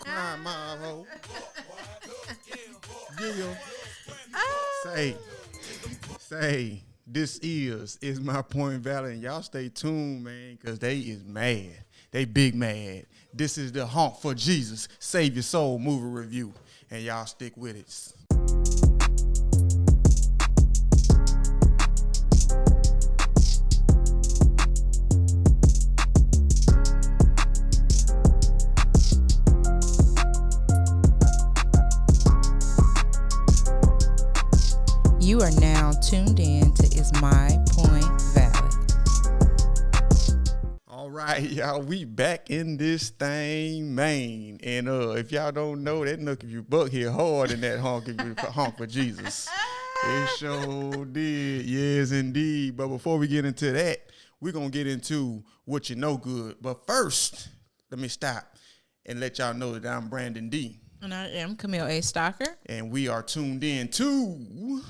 Cry my hoe. Yeah. Say, this is my point valid, and y'all stay tuned, man, because they is mad. They big mad. This is the Honk for Jesus, Save Your Soul movie review, and y'all stick with it. You are now tuned in to Is My Point Valid? All right, y'all, we back in this thing, man. And if y'all don't know, that Nook if you buck here hard in that honk if you honk for Jesus. It sure did. Yes, indeed. But before we get into that, we're going to get into what you know good. But first, let me stop and let y'all know that I'm Brandon D. And I am Camille A. Stocker. And we are tuned in to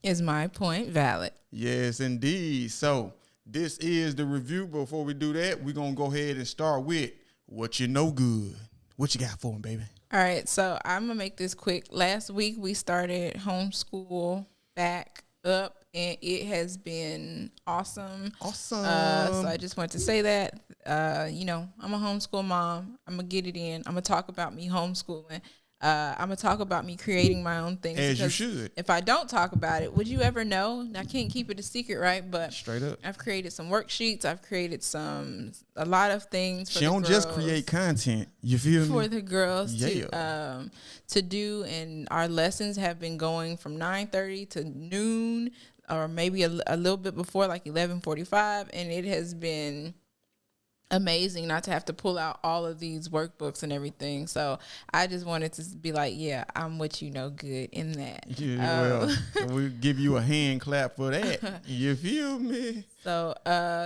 Is My Point Valid? Yes, indeed. So this is the review. Before we do that, we're going to go ahead and start with what you know good. What you got for them, baby? All right, so I'm going to make this quick. Last week, we started homeschool back up, and it has been awesome. Awesome. So I just wanted to say that, I'm a homeschool mom. I'm going to get it in. I'm going to talk about me homeschooling. I'm going to talk about me creating my own things. As you should. If I don't talk about it, would you ever know? I can't keep it a secret, right? But straight up, I've created some worksheets. I've created a lot of things for she don't just create content. You feel me? For the girls to do. And our lessons have been going from 9:30 to noon, or maybe a little bit before, like 11:45. And it has been amazing not to have to pull out all of these workbooks and everything. So I just wanted to be like, yeah, I'm what you know good in that. Yeah, we'll give you a hand clap for that. You feel me? So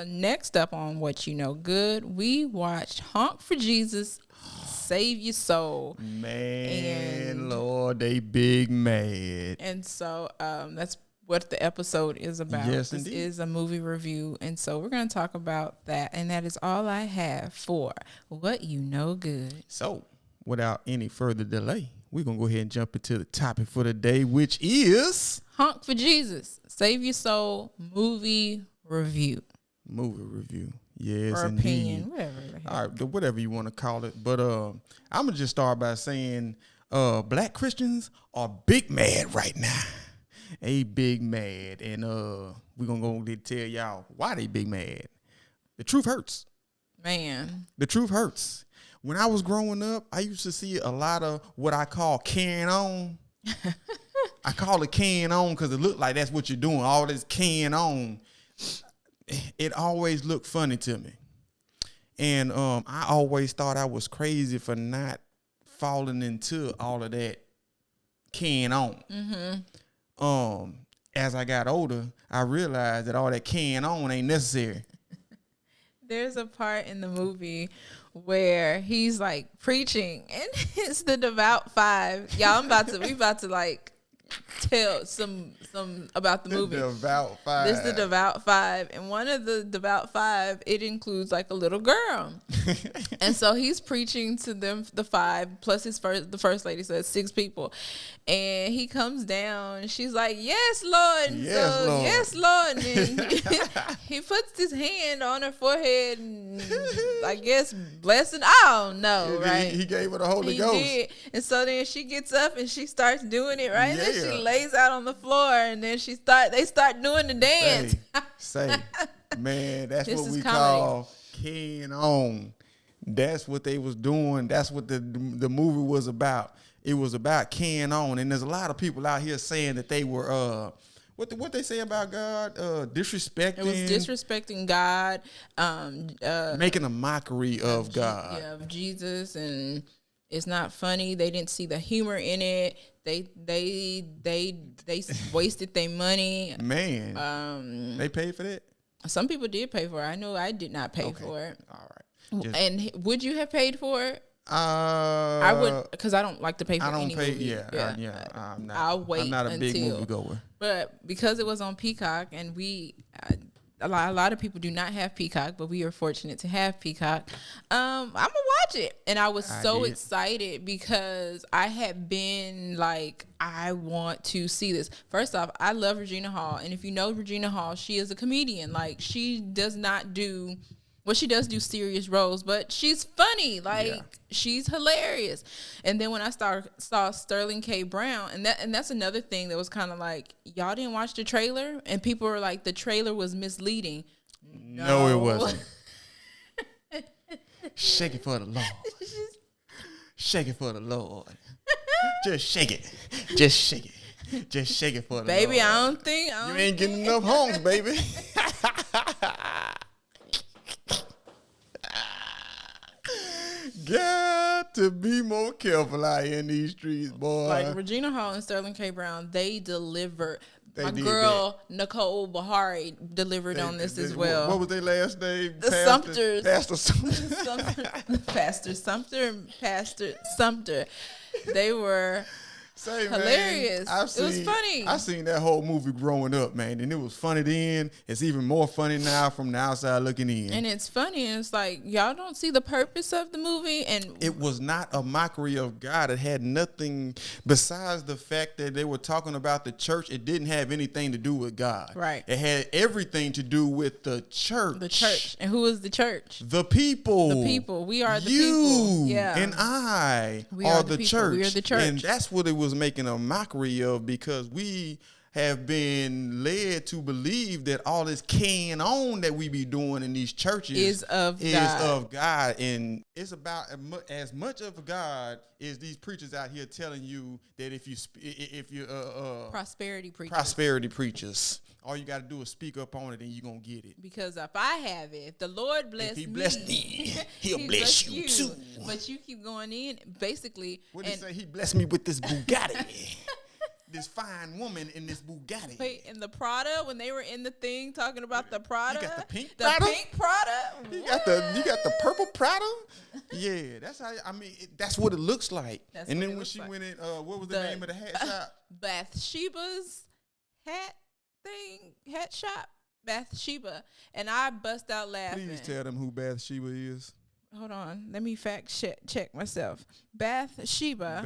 next up on what you know good, we watched Honk for Jesus, Save Your Soul. Man, Lord, they big mad. And so that's what the episode is about. Yes, this indeed. is a movie review, and so we're going to talk about that, and that is all I have for what you know good. So without any further delay, we're going to go ahead and jump into the topic for the day, which is Honk for Jesus, Save Your Soul movie review. Movie review. Yes, or indeed. Opinion, whatever. All right, whatever you want to call it. But I'm going to just start by saying black Christians are big mad right now. They big mad, and we're gonna go and tell y'all why they big mad. The truth hurts. Man. The truth hurts. When I was growing up, I used to see a lot of what I call carrying on. I call it carrying on because it looked like that's what you're doing, all this carrying on. It always looked funny to me. And I always thought I was crazy for not falling into all of that carrying on. Mm-hmm. As I got older, I realized that all that carrying on ain't necessary. There's a part in the movie where he's like preaching, and it's the Devout Five. Y'all, we about to like tell some about the movie. The Devout Five. This is the Devout Five, and one of the Devout Five, it includes like a little girl, and so he's preaching to them, the five plus the first lady, so it's 6 people, and he comes down, and she's like, "Yes, Lord," and yes, Lord. Yes, Lord, and then he puts his hand on her forehead, and I guess blessing. I don't know, right? He gave her the Holy Ghost. Did. And so then she gets up and she starts doing it, right? Yeah. And then she lays out on the floor, and then they start doing the dance. Say, man, that's This what is we comedy. call carrying on. That's what they was doing. That's what the movie was about. It was about carrying on. And there's a lot of people out here saying that they were what they say about God, disrespecting. It was disrespecting God, making a mockery of God. Yeah, of Jesus, and it's not funny. They didn't see the humor in it. They wasted their money. Man, they paid for that? Some people did pay for it. I know I did not pay for it. All right. And would you have paid for it? I would, because I don't like to pay for I don't any pay. movie. I'm not. I'll wait I'm not a big until, movie goer. But because it was on Peacock, and a lot of people do not have Peacock, but we are fortunate to have Peacock. I'm gonna watch it, and I was so excited because I had been like, I want to see this. First off, I love Regina Hall, and if you know Regina Hall, she is a comedian. Like, she does not do. Well, she does do serious roles, but she's funny. Like, she's hilarious. And then when I saw Sterling K. Brown, and that's another thing that was kind of like, y'all didn't watch the trailer? And people were like, the trailer was misleading. No, it wasn't. Shake it for the Lord. Shake it for the Lord. Just shake it. Just shake it. Just shake it for the baby, Lord. I don't think. You ain't getting enough honks, baby. Got to be more careful out here in these streets, boy. Like Regina Hall and Sterling K. Brown, they delivered. My girl Nicole Bahari delivered on this as well. What was their last name? The Sumpters. Pastor Sumter. Pastor Sumter. They were hilarious. Man, it was funny. I seen that whole movie growing up, man, and it was funny then. It's even more funny now from the outside looking in. And it's funny, and it's like, y'all don't see the purpose of the movie. And it was not a mockery of God. It had nothing besides the fact that they were talking about the church. It didn't have anything to do with God. Right. It had everything to do with the church. The church. And who is the church? The people. The people. We are the people. Yeah. And I are the church. We are the church. And that's what it was making a mockery of, because we have been led to believe that all this carrying on that we be doing in these churches is of God. And it's about as much of God as these preachers out here telling you that if you prosperity preachers, all you got to do is speak up on it and you're going to get it. Because if I have it, if the Lord bless me, if he blessed me, he'll bless you too. But you keep going in, basically. What did he say? He blessed me with this Bugatti. This fine woman in this Bugatti. Wait, in the Prada, when they were in the thing talking about the Prada? You got the pink Prada? The pink Prada? You got the purple Prada? Yeah, that's how, that's what it looks like. And then when she went in, what was the name of the hat shop? Bathsheba's hat shop, Bathsheba, and I bust out laughing. Please tell them who Bathsheba is. Hold on, let me fact check myself. Bathsheba,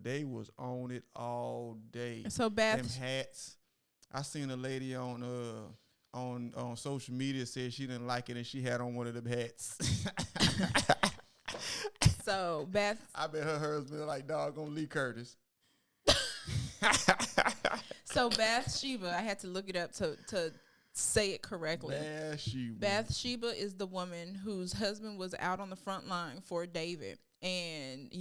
they was on it all day. So them hats. I seen a lady on social media said she didn't like it and she had on one of them hats. So I bet her husband like doggone Lee Curtis. So Bathsheba, I had to look it up to say it correctly. Bathsheba is the woman whose husband was out on the front line for David and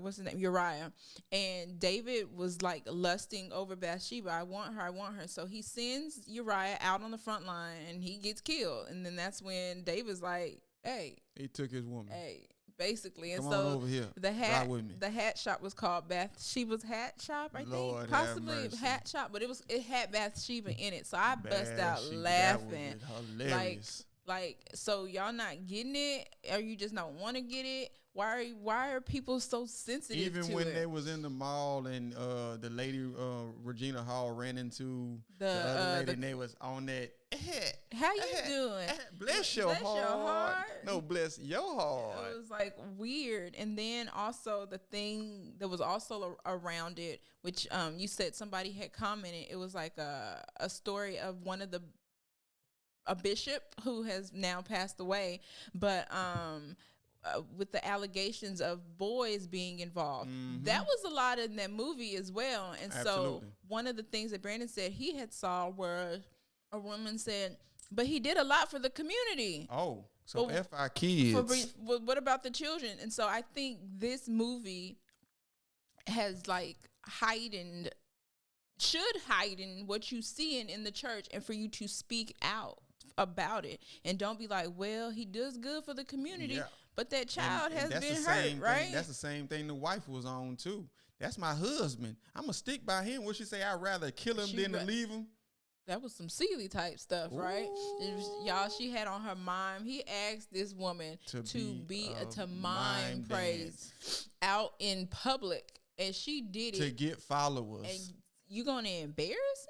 what's his name, Uriah, and David was like lusting over Bathsheba. I want her. So he sends Uriah out on the front line and he gets killed. And then that's when David's like, "Hey, he took his woman." Hey. Basically, and Come so on over here. the hat shop was called Bathsheba's Hat Shop, I think, possibly hat shop, but it had Bathsheba in it, so I bust out laughing. Hilarious. Like, so y'all not getting it, or you just not want to get it? Why are people so sensitive? Even when they was in the mall and the lady Regina Hall ran into the other lady and they was on that. How you doing? Bless your heart. No, bless your heart. It was like weird. And then also the thing that was also around it, which you said somebody had commented, it was like a story of a bishop who has now passed away, but with the allegations of boys being involved. Mm-hmm. That was a lot in that movie as well. And so one of the things that Brandon said he had saw where a woman said, but he did a lot for the community. Oh, so F our kids. What about the children? And so I think this movie has like should heighten what you see in the church and for you to speak out about it. And don't be like, well, he does good for the community. Yeah. But that child has been hurt, right? That's the same thing the wife was on, too. That's my husband. I'm going to stick by him. What she say? I'd rather kill him than to leave him. That was some Seeley type stuff, right? Y'all, she had on her mime. He asked this woman to mime praise out in public. And she did it. To get followers. And you going to embarrass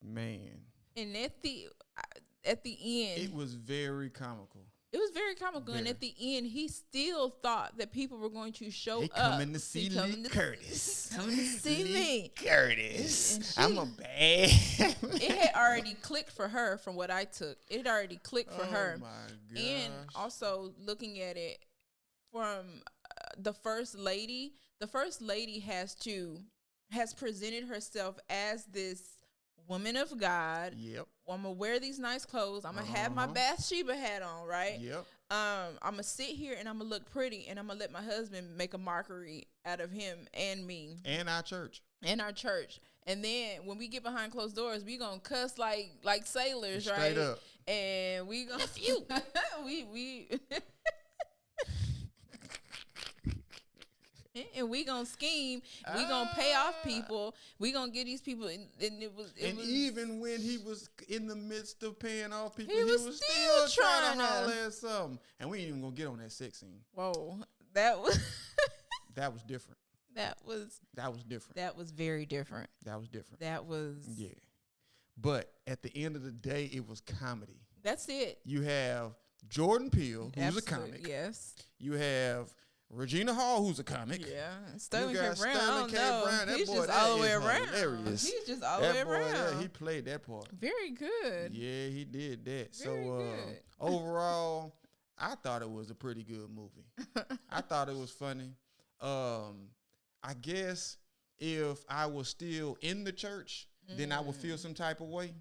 me? Man. And at the end, it was very comical. It was very comical, and at the end, he still thought that people were going to show They up. coming to see Lee Curtis. Coming to see me, Curtis. I'm a bad. It had already clicked for her from what I took. It had already clicked for her. Oh my gosh. And also looking at it from the first lady. The first lady has presented herself as this woman of God. Yep. I'm gonna wear these nice clothes. I'm gonna have my Bathsheba hat on, right? Yep. I'm gonna sit here and I'm gonna look pretty, and I'm gonna let my husband make a mockery out of him and me and our church. And then when we get behind closed doors, we gonna cuss like sailors, Straight right? up. And we gonna we and we gonna scheme. We gonna pay off people. We gonna get these people. And it was even when he was in the midst of paying off people, he was still trying to holler at something. And we ain't even gonna get on that sex scene. Whoa, that was that was different. That was different. That was very different. That was different. That was But at the end of the day, it was comedy. That's it. You have Jordan Peele, who's a comic. Yes. You have Regina Hall, who's a comic. Yeah. Sterling K. Brown, I don't know. That He's boy, just all the way around. Hilarious. He's just all the way around. He played that part. Very good. Yeah, he did that. Very good. Overall, I thought it was a pretty good movie. I thought it was funny. I guess if I was still in the church, then I would feel some type of way.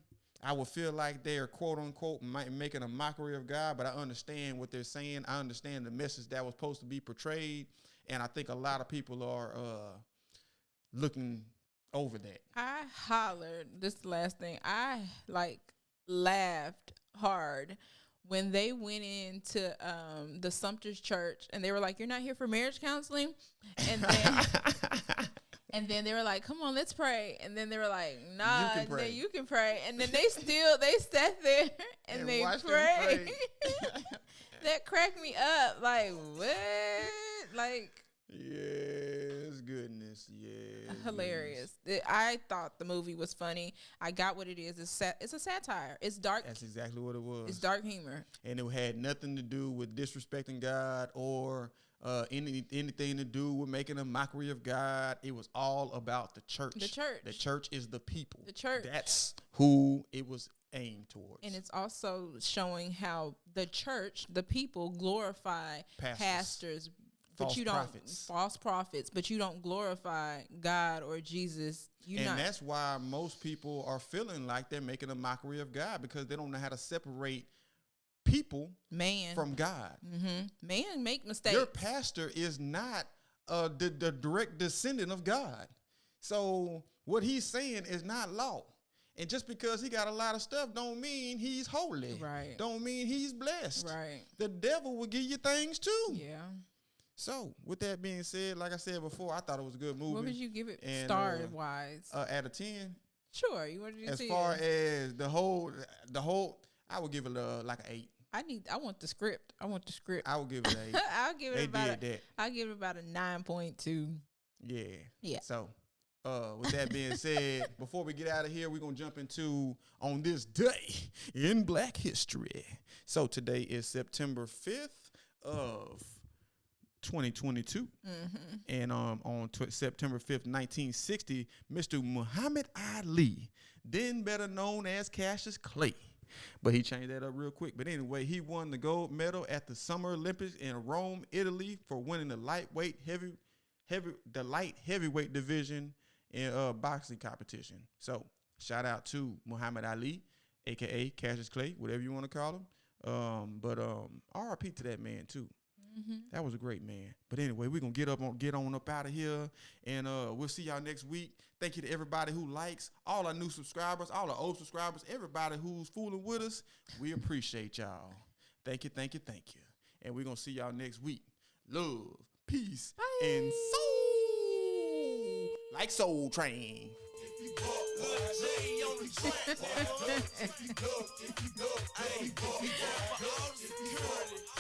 I would feel like they're quote unquote making a mockery of God, but I understand what they're saying. I understand the message that was supposed to be portrayed, and I think a lot of people are looking over that. I hollered. This is the last thing. I laughed hard when they went into the Sumter's church, and they were like, "You're not here for marriage counseling," and then. And then they were like, "Come on, let's pray." And then they were like, "Nah, you can pray." And then they sat there and they prayed. That cracked me up. Like, what? Like, yes, goodness, yes. Hilarious. I thought the movie was funny. I got what it is. It's a satire. It's dark. That's exactly what it was. It's dark humor. And it had nothing to do with disrespecting God or anything to do with making a mockery of God. It was all about the church. The church. The church is the people. The church. That's who it was aimed towards. And it's also showing how the church, the people, glorify pastors, but false prophets, but you don't glorify God or Jesus. That's why most people are feeling like they're making a mockery of God, because they don't know how to separate people from God. Mm-hmm. Man make mistakes. Your pastor is not the direct descendant of God. So what he's saying is not law. And just because he got a lot of stuff don't mean he's holy. Right. Don't mean he's blessed. Right. The devil will give you things too. Yeah. So with that being said, like I said before, I thought it was a good movie. What would you give it star-wise? Out of 10? Sure. You wanted to As far as the whole, I would give it like an 8. I want the script. I would give it an 8. I'll give it about a 9.2. Yeah. Yeah. So with that being said, before we get out of here, we're going to jump into on this day in Black history. So today is September 5th of 2022. Mm-hmm. And on September 5th, 1960, Mr. Muhammad Ali, then better known as Cassius Clay, but he changed that up real quick. But anyway, he won the gold medal at the Summer Olympics in Rome, Italy, for winning the light heavyweight division in boxing competition. So shout out to Muhammad Ali, aka Cassius Clay, whatever you want to call him. But RIP to that man too. Mm-hmm. That was a great man. But anyway, we're going to get on up out of here, and we'll see y'all next week. Thank you to everybody who likes, all our new subscribers, all our old subscribers, everybody who's fooling with us. We appreciate y'all. Thank you. And we're going to see y'all next week. Love, peace, and soul. Like Soul Train. If you buck good J on the track, if you buck, if you buck, if you buck, if you buck, if you buck,